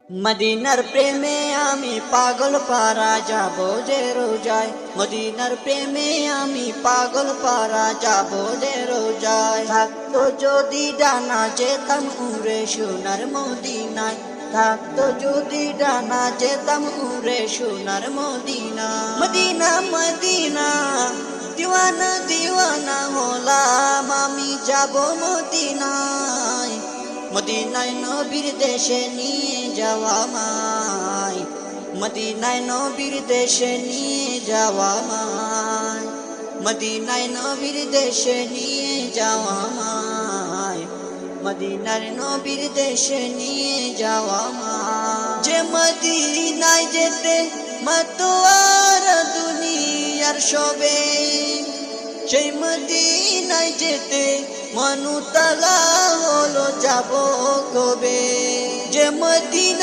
মদিনার প্রেমে আমি পাগল পারা যাব যে রোজায়, মদিনার প্রেমে আমি পাগল পারা যাব যে রোজায়। থাকতো যদি ডানা যেতাম উড়ে সোনার মদিনায়, থাকতো যদি ডানা যেতাম উড়ে সোনার মদিনা। মদিনা মদিনা দিওয়ানা দিওয়ানা হলাম আমি যাব মদিনায়, মদিনায় নবীর দেশে নিয়ে যাওয়া মাই, মদিনায় নবীর দেশে নিয়ে যাওয়া মাই, মদিনায় নবীর দেশে নিয়ে যাওয়া মাই, মদিনার নবীর দেশে নিয়ে যাওয়া মাই। যে মদিনায় যেতে মাতোয়ার দুনিয়ার সবে, সেই মদিনায় যেতে মনুতলা হলো যাব কবে। যে মদিনা